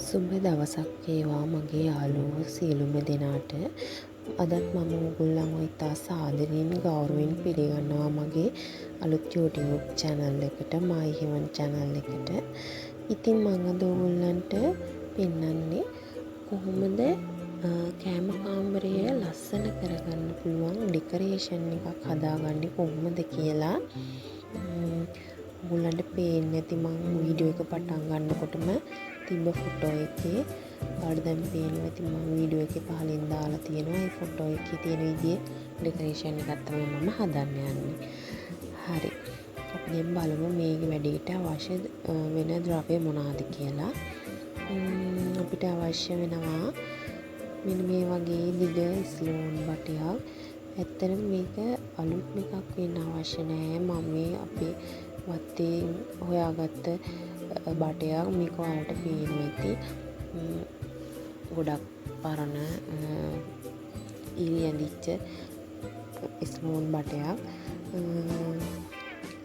සුබ දවසක් වේවා මගේ යාළුවෝ සියලුම දෙනාට. අදත් මම ඔයගොල්ලන්ව ඉතා සාදරයෙන් ගෞරවයෙන් පිළිගන්නවා මගේ අලුත් YouTube channel එකට, My Heaven channel එකට. ඉතින් මම අද ඔයගොල්ලන්ට පෙන්නන්නේ කොහොමද කෑම කාමරය ලස්සන කරගන්න පුළුවන් ඩෙකරේෂන් එකක් හදාගන්නේ කොහොමද කියලා. ඔයගොල්ලන්ට පේන්නේ නැති මම වීඩියෝ එක පටන් ගන්නකොටම තිබ්බ ෆොටෝ එකේ ඔයාලට දැන් පේනවා ඇති මම වීඩියෝ එකේ පහලින් දාලා තියෙනවා. ඒ ෆොටෝ එකේ තියෙන විදිහේ ඩෙකරේෂන් එකක් තමයි මම හදන්න යන්නේ. හරි. අපි දැන් බලමු මේක වැඩේට අවශ්‍ය වෙන ද්‍රව්‍ය මොනවාද කියලා. අපිට අවශ්‍ය වෙනවා මෙන්න මේ වගේ දිග ස්ලෝන් බටයක්. ඇත්තටම මේක අලුත් එකක් වෙන්න අවශ්‍ය නැහැ. මම මේ අපේ වත්තේ හොයාගත්ත බටයක්. මේක ඔයාලට පේනවා ඇති. ගොඩක් පරණ ඉරි ඇඳිච්ච ස්ලෝන් බටයක්.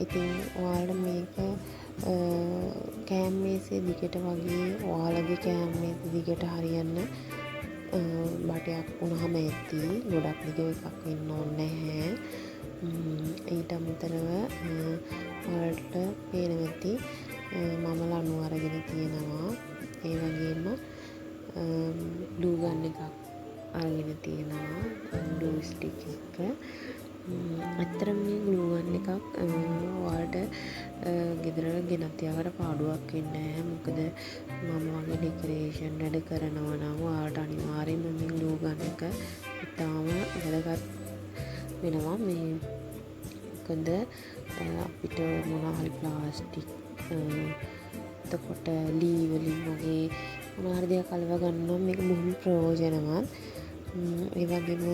ඉතින් ඔයාලට මේක කෑම මේසේ දිගට වගේ ඔයාලගේ කෑම මේසේ දිගට හරියන්න බටයක් වුණාම ඇති. ගොඩක් දිග එකක් වෙන්න ඕනේ නැහැ. ඊට අමතරව ඔයාලට පේනවා ඇති මම ලණු අරගෙන තියෙනවා. ඒ වගේම ග්ලූ ගන් එකක් අරගෙන තියෙනවා, ග්ලූ ස්ටික් එක. අතරම මේ ග්ලූ ගන් එකක් ඔයාලට ගෙදර ගෙනත් තියාගන්න පාඩුවක් වෙන්නේ නැහැ. මොකද මම වගේ ඩෙකරේෂන් වැඩ කරනවා නම් ඔයාලට අනිවාර්යයෙන්ම මේ ග්ලූ ගන් එක ඉතාම වැදගත් වෙනවා. මේ මොකද අපිට මොනවා හරි ප්ලාස්ටික් එතකොට ලී වලින් වගේ මොනවා හරි දෙයක් අලව ගන්නවා මේක බොහොම ප්‍රයෝජනවත්. ඒ වගේම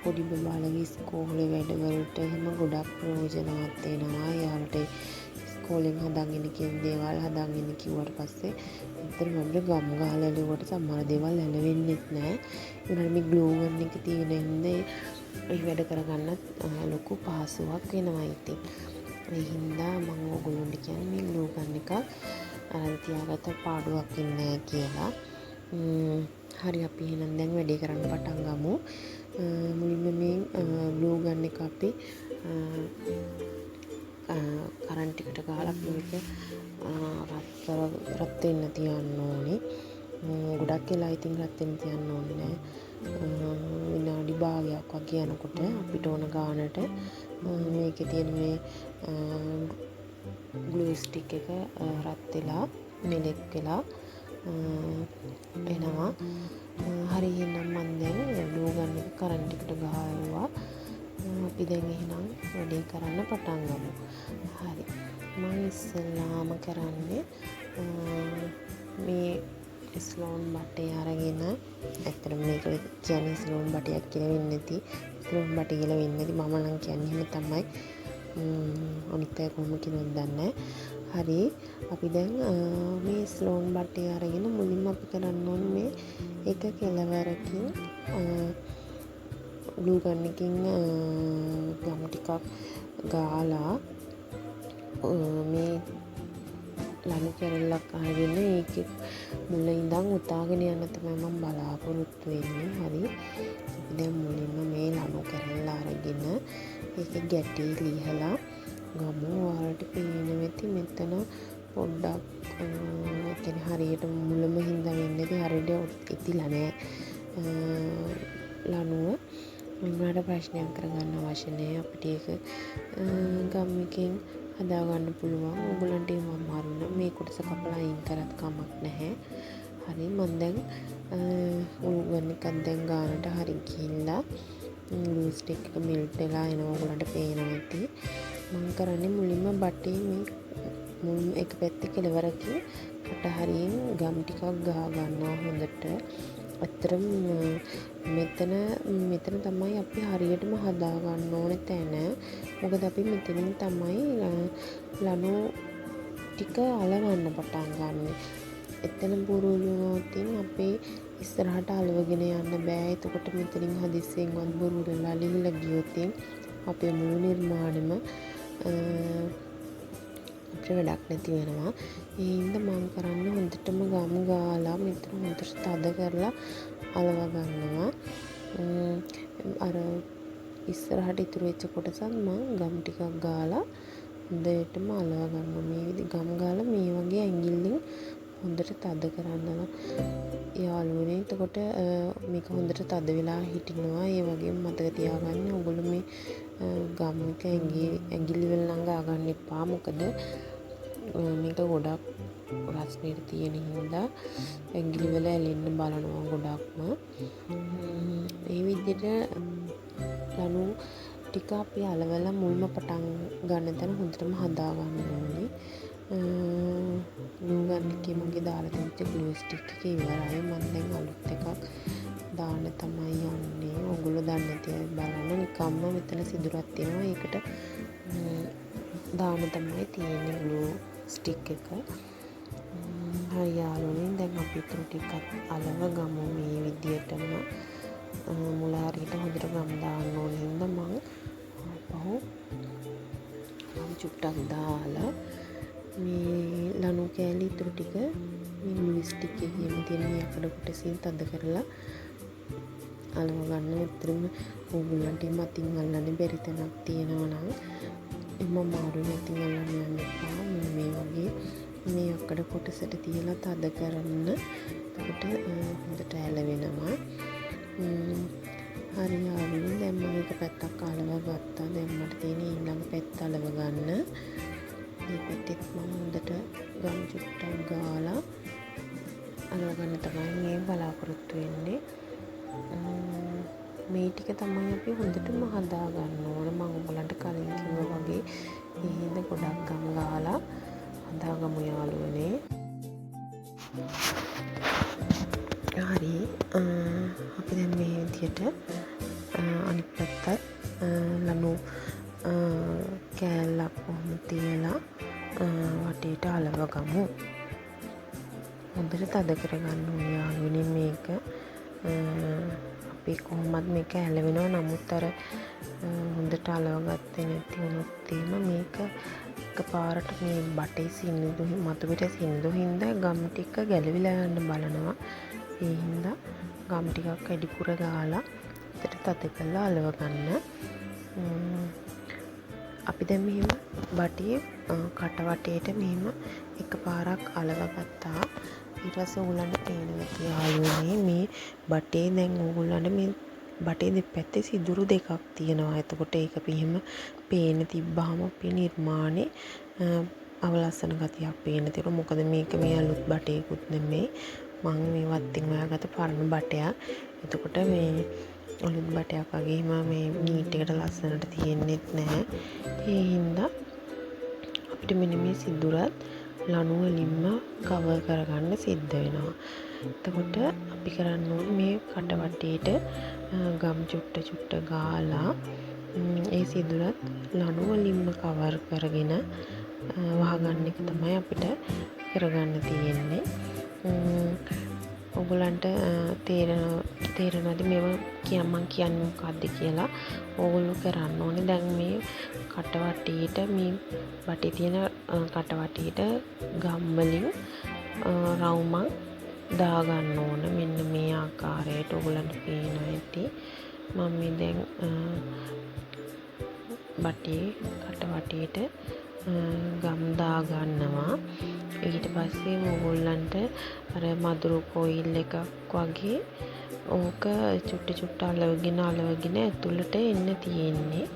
පොඩි බබාලගේ ඉස්කෝලේ වැඩවලට එහෙම ගොඩක් ප්‍රයෝජනවත් වෙනවා. යාළුට ඉස්කෝලෙන් හදාගෙන කියන දේවල් හදාගෙන කිව්වට පස්සේ ඇත්තටම අපිට ගම් ගහලා එලුවට සමහර දේවල් ඇලවෙන්නේ නැහැ. ඒනනම් මේ ග්ලූ ගන් එක තියෙන හින්දා ඒ වැඩ කරගන්න ලොකු පහසුවක් වෙනවා. ඉතින් ඒ හින්දා මම ඔයගොල්ලන්ට කියන්නේ මේ ග්ලූ ගන් එක අරන් තියාගත්ත පාඩුවක් ඉන්නේ නැහැ කියලා. හරි, අපි එහෙනම් දැන් වැඩේ කරන්න පටන් ගමු. මුලින්ම මේ ග්ලූ ගන් එක අපි කරන්ට් එකට ගහලා මේක රත් වෙන්න තියන්න ඕනේ. ගොඩක් වෙලා ඉතින් රත් වෙන්න තියන්න ඕනේ නැහැ. විනාඩි භාගයක් වගේ යනකොට අපිට ඕන ගානට මේකේ තියෙන මේ ග්ලූ ස්ටික් එක රත් වෙලා මෙලෙක් වෙලා එනවා. හරි, එහෙනම් මම දැන් ග්ලූ ගන් එක කරන්ට් එකට ගහනවා. අපි දැන් එහෙනම් වැඩේ කරන්න පටන් ගමු. හරි, මම ඉස්සෙල්ලාම කරන්නේ මේ ස්ලෝන් බටේ අරගෙන, ඇත්තටම මේක කියන්නේ ස්ලෝන් බටයක් කියලා වෙන්නේ නැති, ස්ලෝන් බටේ කියලා වෙන්නේ නැති. මම නම් කියන්නේ එහෙම තමයි. අනිත් අය කොහොම කියනවද දන්නේ නැහැ. හරි, අපි දැන් මේ ස්ලෝන් බටේ අරගෙන මුලින්ම අපි කරන්න ඕනේ මේ එක කෙළවරකින් ග්ලූ ගන් එකකින් ගම් ටිකක් ගාලා මේ ලණු කැරල්ලක් අරගෙන ඒකේ මුල ඉඳන් උතාගෙන යන්න තමයි මම බලාපොරොත්තු වෙන්නේ. හරි, අපි දැන් මුලින්ම මේ ලණු කැරල්ල අරගෙන ඒක ගැටේ ලිහලා ගමු. ඔයාලට පේනවා ඇති මෙතන පොඩ්ඩක් කියන්නේ හරියට මුලම හින්දා වෙන්නේ හරියට ඉතිලා නැහැ ලණුව. මොනවාට ප්‍රශ්නයක් කරගන්න අවශ්‍ය නැහැ. අපිට ඒක ගම් එකෙන් හදාගන්න පුළුවන්. ඔයගොල්ලන්ට එහෙම අමාරු නම් මේ කොටස කපලා අයින් කරත් කමක් නැහැ. හරි, මම දැන් උල්ගන් එකක් දැන් ගානට හරි ගිහිල්ලා ග්ලූ ස්ටික් එක මෙල්ට් වෙලා එනවා. ඔයගොල්ලන්ට පේනවා ඇති. මම කරන්නේ මුලින්ම බටේ මේ මුල් එක පැත්තේ කෙළවරකින් කට හරියෙන් ගම් ටිකක් ගහ ගන්නවා හොඳට. අතරම මෙතන තමයි අපි හරියටම හදා ගන්න ඕනේ තැන. මොකද අපි මෙතනින් තමයි ලණු ටික අලවන්න පටන් ගන්න. එතන බුරුල් වුණොත් අපේ ඉස්සරහට අලවගෙන යන්න බෑ. එතකොට මෙතනින් හදිස්සියෙන්වත් බුරුල් වෙලා ලිහිලා ගියොත් අපේ මුළු නිර්මාණයම අපිට වැඩක් නැති වෙනවා. ඒ හින්දා මම කරන්නේ හොඳටම ගම් ගාලා මෙතන හොඳට තද කරලා අලව ගන්නවා. අර ඉස්සරහට ඉතුරු වෙච්ච කොටසත් මම ගම් ටිකක් ගාලා හොඳටම අලව ගන්නවා. මේ විදිහ ගම් ගාලා මේ වගේ ඇඟිල්ලෙන් හොඳට තද කරනවා යාළුවනේ. එතකොට මේක හොඳට තද වෙලා හිටිනවා. ඒ වගේම මතක තියාගන්න ඔයගොල්ලෝ මේ ගම් එක ඇඟිලි වල නම් ගා ගන්න එපා. මොකද මේක ගොඩක් රස්නෙට තියෙන හින්දා ඇඟිලි වල ඇලෙන්න බලනවා ගොඩක්ම. මේ විදිහට ලනු ටික අපි අලවලා මුල්ම පටන් ගන්න තැන හොඳටම හදා ගන්න ඕනේ. ග්ලූ ගන් එකේ මගේ දාලා තිබ්බ ග්ලූ ස්ටික් එක ඉවරයි. මම දැන් අලුත් එකක් දාන්න තමයි යන්නේ. ඔයගොල්ලෝ දන්නේ නැති අය බලන්න නිකම්ම මෙතන සිදුරක් තියෙනවා. ඒකට දාන්න තමයි තියෙන්නේ ග්ලූ ස්ටික් එක. හරි යාළුවනේ, දැන් අපි ඊටු ටිකක් අලව ගමු මේ විදියටම. මුල හරියට හොඳට ගම් දාන්න ඕනේ හින්දා මම ආපහු චුට්ටක් දාලා මේ ලනු කෑලි ඊටු ටික මේ ග්ලූ ස්ටික් එකේම තියෙන මේ අකඩ කොටසින් තද කරලා අලව ගන්න. මෙතරම් ඕගොල්ලන්ට මතින් අල්ලන්න බැරි තැනක් තියෙනවා නම් එම මාරු නැතිව අල්ලන්න යන්න එපා. මේ වගේ මේ අකඩ කොටසට තියලා තද කරන්න. එතකොට හොඳට ඇලවෙනවා. හරි යාළුවනේ, දැන් මම එක පැත්තක් අලව ගත්තා. දැන් මට තියෙන ඊළඟ පැත්ත අලව ගන්න. මේ පැත්තෙත් මම හොඳට ගම් චුට්ටක් ගාලා අලව ගන්න තමයි මේ බලාපොරොත්තු වෙන්නේ. මේ ටික තමයි අපි හොඳටම හදා ගන්න ඕන. මම ඔයගලන්ට කලින් කිව්වා වගේ මේ හින්දා ගොඩක් ගම් ගාලා හදාගමු යාළුවනේ. හරි, අපි දැන් මේ විදියට අනිත් පැත්තත් ලනු කෑල්ලක් කොහොම තියලා වටේට අලව ගමු. හොඳට තද කරගන්න ඕනේ යාළුවනේ මේක. අපි කොහොමත් මේක ඇලවෙනවා. නමුත් අර හොඳට අලව ගත්තේ නැති වුණොත් මේක එකපාරට මේ බටේ සිනිඳු මතු පිට සිනිඳු හින්දා ගම් ටික ගැලවිලා යන්න බලනවා. ඒ හින්දා ගම් ටිකක් වැඩිපුර ගාලා හොඳට තද කරලා අලව ගන්න. අපි දැන් මෙහෙම බටේ කට වටේට මෙහෙම එකපාරක් අලව ගත්තා. ඊට පස්සේ ඕගොල්ලන්ට පේනවා යාළුවනේ මේ බටේ දැන් ඕගොල්ලන්ට මේ බටේ දෙපැත්තේ සිදුරු දෙකක් තියෙනවා. එතකොට ඒක පිහිම පේන තිබ්බහම අපේ නිර්මාණේ අවලස්සන ගතියක් පේන තියෙනවා. මොකද මේක මේ අලුත් බටේකුත් නෙමෙයි. මම මේ වත්තින් හොයාගත්ත පරණ බටයක්. එතකොට මේ අලුත් බටයක් වගේම මේ නීට් එකට ලස්සනට තියෙන්නෙත් නැහැ. ඒ හින්දා අපිට මෙන්න මේ සිදුරත් ලනු වලින්ම කවර් කරගන්න සිද්ධ වෙනවා. එතකොට අපි කරන්න ඕනේ මේ කට වටේට ගම් චුට්ට ගාලා ඒ සිදුරත් ලනු වලින්ම කවර් කරගෙන වහගන්න එක තමයි අපිට කරගන්න තියෙන්නේ. ඔයගොල්ලන්ට තේරෙනවද මේව මම කියන්නේ මොකක්ද කියලා? ඕගොල්ලෝ කරන්න ඕනේ දැන් මේ කට වටේට මේ වටේ තියෙන කට වටේට ගම් වලින් රවුමක් දා ගන්න ඕන. මෙන්න මේ ආකාරයට ඔයගොල්ලන්ට පේනවා ඇති. මම මේ දැන් බටේ කට වටේට ගම් දා ගන්නවා. ඊට පස්සේ ඕගොල්ලන්ට අර මදුරු කොයිල් එකක් වගේ ඕක චුට්ට අලවගෙන ඇතුළට එන්න තියෙන්නේ.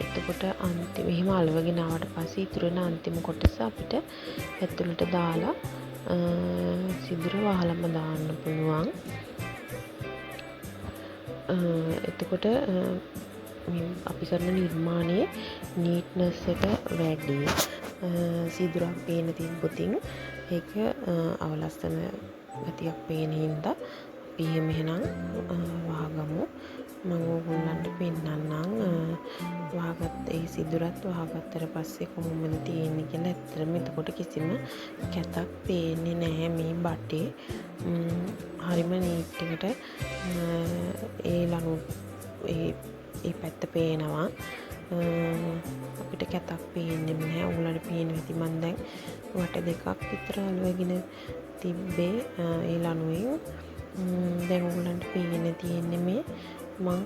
එතකොට අන්තිම එහෙම අලවගෙන ආවට පස්සේ ඉතුරු වෙන අන්තිම කොටස අපිට ඇතුළට දාලා සිදුර වහලම දාන්න පුළුවන්. එතකොට අපි කරන නිර්මාණයේ නීට්නස් එක වැඩි. සිදුරක් පේන තිබ්බොතින් ඒක අවලස්සන ගතියක් පේන හින්දා අපි එහෙනම් වහගමු. මම ඕගොල්ලන්ට පෙන්නන්නම් වහගත්ත ඒ සිදුරත් වහගත්තට පස්සේ කොහොමද තියෙන්නේ කියලා. ඇත්තටම එතකොට කිසිම කැතක් පේන්නේ නැහැ මේ බටේ. හරිම නීට් එකට ඒ ලනු ඒ පැත්ත පේනවා. අපිට කැතක් පේන්නේ නැහැ. ඔයගොල්ලන්ට පේනවා ඇති මම දැන් වට දෙකක් විතර අලවගෙන තිබ්බේ ඒ ලණුවෙන්. දැන් ඔයගොල්ලන්ට පේන්න තියෙන්නේ මේ මම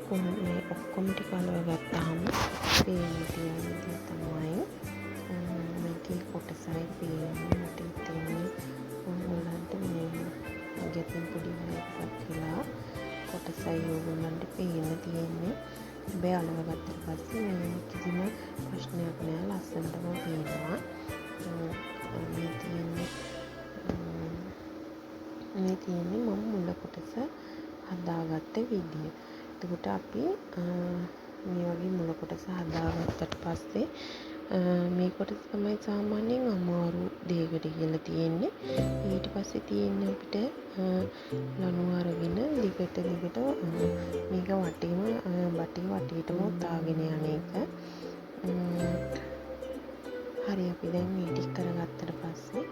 මේ ඔක්කොම ටික අලව ගත්තාම පේන්න තියෙන්නේ තමයි මේකේ කොටසයි පේන්නේ. මට හිතෙන්නේ ඔයගොල්ලන්ට මේ ගැතින් පොඩි වෙනසක් කියලා කොටසයි ඔයගොල්ලන්ට පේන්න තියෙන්නේ. හැබැයි අලව ගත්තට පස්සේ මේ කිසිම ප්‍රශ්නයක් නෑ, ලස්සනටම පේනවා. මේ තියෙන්නේ මම මුල කොටස හදාගත්ත විදිය. එතකොට අපි මේ වගේ මුල කොටස හදාගත්තට පස්සේ මේ කොටස තමයි සාමාන්‍යයෙන් අමාරු දෙයකට කියලා තියෙන්නේ. ඊට පස්සේ තියෙන්නේ අපිට ලණුව අරගෙන දිගට මේක වටේටම උතාගෙන යන එක. හරි, අපි දැන් මේ ටික කරගත්තට පස්සේ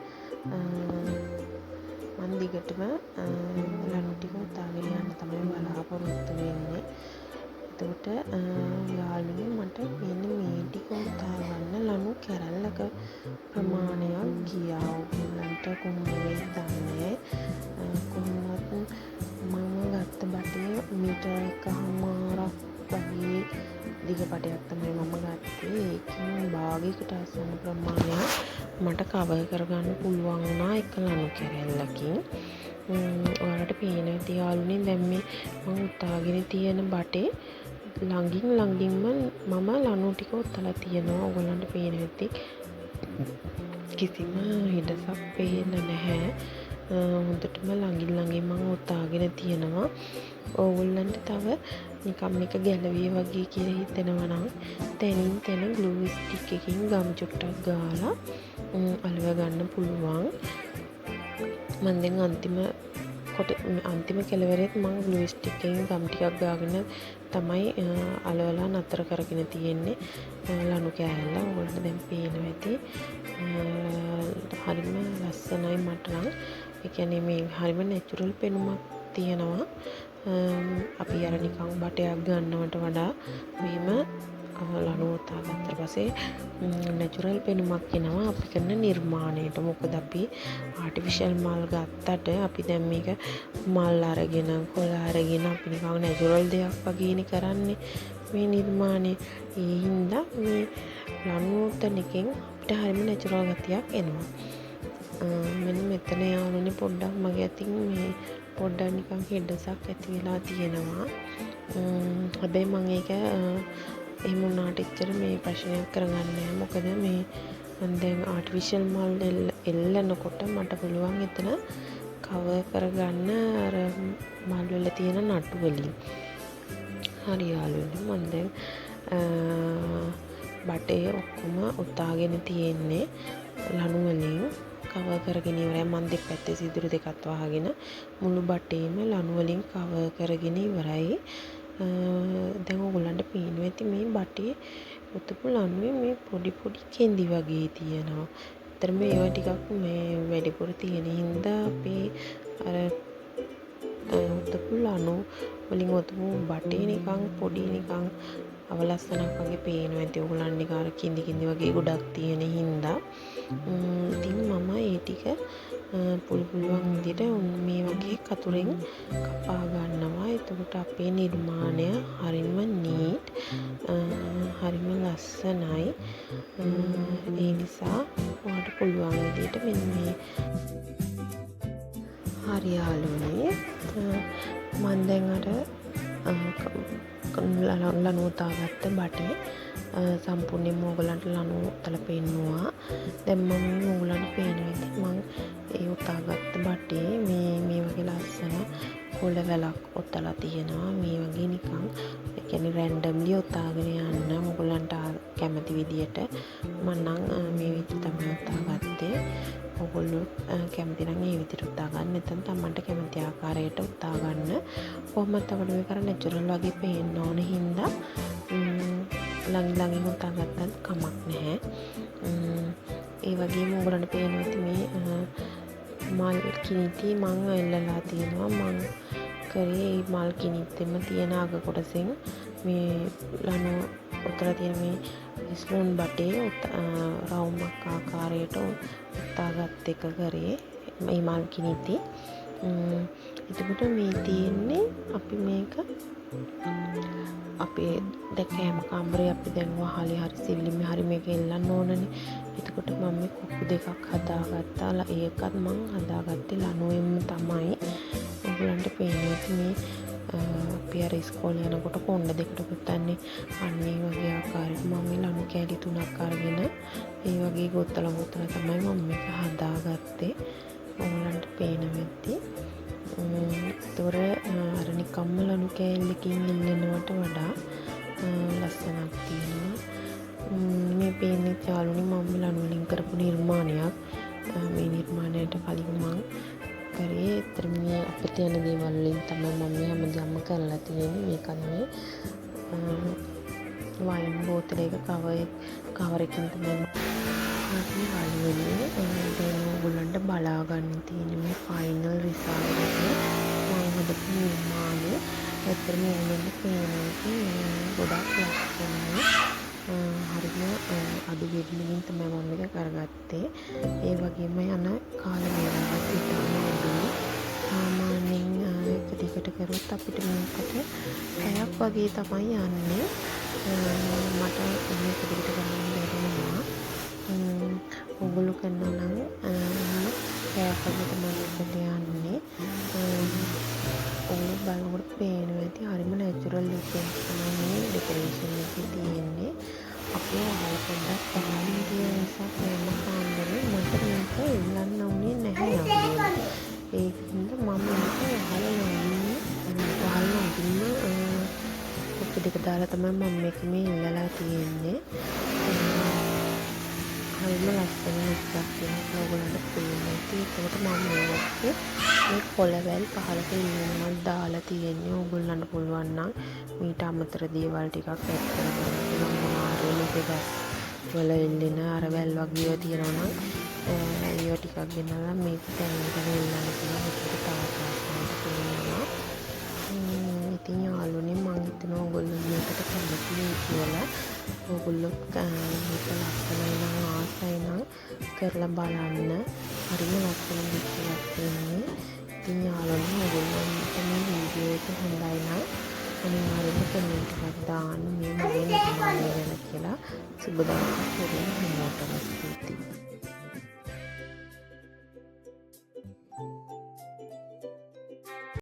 මම දිගටම ලණු ටික උතාගෙන යන්න තමයි බලාපොරොත්තු වෙන්නේ. එතකොට යාළුවනේ මට මෙන්න මේ ටික උතා ගන්න ලණු කැරල්ලක ප්‍රමාණයක් ගියා. ඔයගොල්ලන්ට කොහොමද දන්නේ? කොහොමවත් මම ගත්ත බටේ මීටර 1.5ක් වගේ දිග බටයක් තමයි මම ගත්තේ. ඒකෙන් භාගයකට ආසන්න ප්‍රමාණයක් මට කවර් කරගන්න පුළුවන් වුණා එක ලණු කැරල්ලකින්. ඔයාලට පේන ඇති යාළුවනේ දැන් මේ මම උතාගෙන තියෙන බටේ ළඟින්ම මම ලණු ටික උතලා තියෙනවා. ඔයගොල්ලන්ට පේන ඇති කිසිම හිඩසක් පේන්නේ නැහැ. හොඳටම ළඟින් මම උතාගෙන තියෙනවා. ඕගොල්ලන්ට තව නිකම් මේක ගැලවිය වගේ කියලා හිතෙනවා නම් තැනින් තැන ග්ලූ ස්ටික් එකකින් ගම් චුට්ටක් ගාලා අලව ගන්න පුළුවන්. මම දැන් අන්තිම කෙලවරේත් මම ග්ලූ ස්ටික් එකකින් ගම් ටිකක් ගාගෙන තමයි අලවලා නතර කරගෙන තියෙන්නේ ලණු කෑල්ල. ඔයගොල්ලන්ට දැන් පේනවා ඇති. හරිම ලස්සනයි මට නම්. ඒ කියන්නේ මේ හරිම නැචරල් පෙනුමක් තියෙනවා. අපි අර නිකන් බටයක් ගන්නවට වඩා මෙහෙම ලණු උතාගත්තට පස්සේ නැචරල් පෙනුමක් එනවා අපි කරන නිර්මාණයට. මොකද අපි ආටිෆිෂල් මල් ගත්තට අපි දැන් මේක මල් අරගෙන කොළ අරගෙන අපි නිකන් නැචරල් දෙයක් වගේනේ කරන්නේ මේ නිර්මාණය. ඒ හින්දා මේ ලණු උතන එකෙන් අපිට හරිම නැචරල් ගතියක් එනවා. මෙන්න මෙතන යාළුවනේ පොඩ්ඩක් මගේ අතින් මේ පොඩ්ඩක් නිකන් හෙඩසක් ඇති වෙලා තියෙනවා. හැබැයි මම ඒක එහෙම වුණාට එච්චර මේ ප්‍රශ්නයක් කරගන්නේ නැහැ. මොකද මේ මම දැන් ආටිෆිෂල් මල් එල්ලනකොට මට පුළුවන් එතන කවර් කරගන්න අර මල් වල තියෙන නටු වලින්. හරි යාළුවනේ මම දැන් බටේ ඔක්කොම උතාගෙන තියෙන්නේ ලණු වලින් කවර් කරගෙන ඉවරයි. මම දෙපැත්තේ සිදුරු දෙකක් වහගෙන මුළු බටේම ලණු වලින් කවර් කරගෙන ඉවරයි. දැන් ඔයගොල්ලන්ට පේනවා ඇති මේ බටේ උතපු ලණුවේ මේ පොඩි කෙඳි වගේ තියෙනවා. ඇත්තටම ඒවා ටිකක් මේ වැඩිපුර තියෙන හින්දා අපි අර උතපු ලණු වලින් උතපු බටේ නිකන් පොඩි නිකන් අවලස්සනක් වගේ පේනවා ඇති. ඔයගොල්ලන් නිකන් අර කිඳි වගේ ගොඩක් තියෙන හින්දා ඉතින් මම ඒ ටික පුළුවන් විදිහට මේ වගේ කතුරෙන් කපා ගන්නවා. එතකොට අපේ නිර්මාණය හරිම නීට්, හරිම ලස්සනයි. ඒ නිසා ඔයාලට පුළුවන් විදිහට මෙන්න මේ හරි යාළුවනේ මම දැන් අර ලණු උතාගත්ත බටේ සම්පූර්ණයෙන්ම ඔයගලන්ට ලණු උතලා පෙන්නුවා. දැන් මම ඔයගලන්ට පේනවා ඇති මම ඒ උතාගත්ත බටේ මේ වගේ ලස්සන කොළ වැලක් උතලා තියෙනවා. මේ වගේ නිකන් ඒ කියන්නේ රැන්ඩම්ලි උතාගෙන යන්න ඔයගලන්ට කැමති විදියට මම නම් මේ විදිහට තමයි උතාගත්තේ. ඔයගොල්ලෝ කැමති නම් මේ විදිහට උතා ගන්න. නැත්නම් තමන්ට කැමති ආකාරයට උතා ගන්න. කොහොමද අපිට මේක නැචරල් වගේ පේන්න ඕන හින්දා ළඟින් උතාගත්තත් කමක් නැහැ. ඒ වගේම ඔයගොල්ලන්ට පේනවා ඇති මේ මල් කිනිති මං එල්ලලා තියෙනවා. මං කරේ මල් කිනිත්තෙම තියෙන අග කොටසෙන් මේ ලණු උතලා තියෙන මේ ස්පූන් බටේ රවුමක් ආකාරයට උත්තාගත් එක කරේ මේ මල් කිනිති. එතකොට මේ තියෙන්නේ අපි මේක අපේ දැන් කෑම කාමරේ අපි දැන් වහලේ හරි සිවිලිමේ හරි මේක එල්ලන්න ඕනනේ. එතකොට මම මේ කොප්පු දෙකක් හදාගත්තා. ඒකත් මම හදාගත්තේ ලණුවෙන්ම තමයි. ඔයගලන්ට පේන්නේ මේ අපි අර ඉස්කෝලේ යනකොට කොණ්ඩ දෙකට පුතන්නේ අන්න ඒ වගේ ආකාරයට මම මේ ලණු කෑලි 3ක් අරගෙන ඒ වගේ ගොත්තලා තමයි මම මේක හදාගත්තේ. ඔයගලන්ට පේන වෙද්දී තොර අර නිකම්ම ලණු කෑල්ලකින් ඉල්ලනවට වඩා ලස්සනක් තියෙනවා. මේ පේන්නේ යාළුවනේ මම ලණු වලින් කරපු නිර්මාණයක්. මේ නිර්මාණයට කලින් මම කරේ ඇත්තට මේ අපිට යන දේවල් වලින් තමයි මම හැමදාම කරලා තියෙන්නේ. මේක මේ වයින් බෝතලයක කවර් එකකින් තමයි අපි හලුවනේ දැන් ඔයගොල්ලන්ට බලා ගන්න තියෙන මේ ෆයිනල් රිසල්ට් එක මම හදපු නිර්මාණය. ඇත්තටම ඕනෙන්න පේන්නේ ගොඩක් ලස්සනයි. හරිම අඩු වෙඩිමින් තමයි මම මේක කරගත්තේ. ඒ වගේම යන කාල වේලාවක් ඉතාම අඩුයි. සාමාන්‍යයෙන් එක දිගට කරොත් අපිට මේකට පැයක් වගේ තමයි යන්නේ. මට මේක දිගට කරන්න බැරිුණා. ඔගොල්ලෝ කරනවා නම් පැයක් වගේ තමයි මේකට යන්නේ. ඔගොල්ලෝ බලනකොට පේනවා ඇති හරිම නැචරල් ලුක් එකක් තමයි මේ ඩෙකරේෂන් එකේ තියෙන්නේ. අපේ වහල පොඩ්ඩක් පහළින් තියෙන නිසා කෑම කාමරේ මට මේක එල්ලන්න උනේ නැහැ අම්මේ. ඒකින්ද මම මේක වහල නගින්න කොප්පු දෙක දාලා තමයි මම මේක මේ ඉල්ලලා තියෙන්නේ. හරිම ලස්සන එකක් තියෙනවා. ඔයගොල්ලන්ට පේන්නේ. ඒකට මම මේ කොළවැල් පහලට ඉන්නවත් දාලා තියෙන්නේ. ඔයගොල්ලන්ට පුළුවන් නම් මීට අමතර දේවල් ටිකක් ඇඩ් කරගන්න. ගස් වල එල්ලෙන අර වැල් වගේ ඒවා තියෙනවා නම් ඒවා ටිකක් ගෙනල්ලා මේක තැන්කට එල්ලන්න පුළුවන්. ඒක තවත් ආසන්නට තියෙනවා. ඉතින් යාළුවනේ මම හිතනවා ඔයගොල්ලෝ මේකට කැමති කියලා. ඔයගොල්ලෝ මේක ලස්සනයි නම් ආසයි නම් කරලා බලන්න. හරිම ලස්සන දෙයක් තියෙන්නේ. ඉතින් යාළුවනේ ඔයගොල්ලන්ට මේ වීඩියෝ එක හොඳයි නම් අනිවාර්යෙන්ම කමෙන්ට් එකක් දාන්න මේ මගේ නිර්මාණය ගැන කියලා. සුබ දවසක් හැමෝටම ස්තුතියි.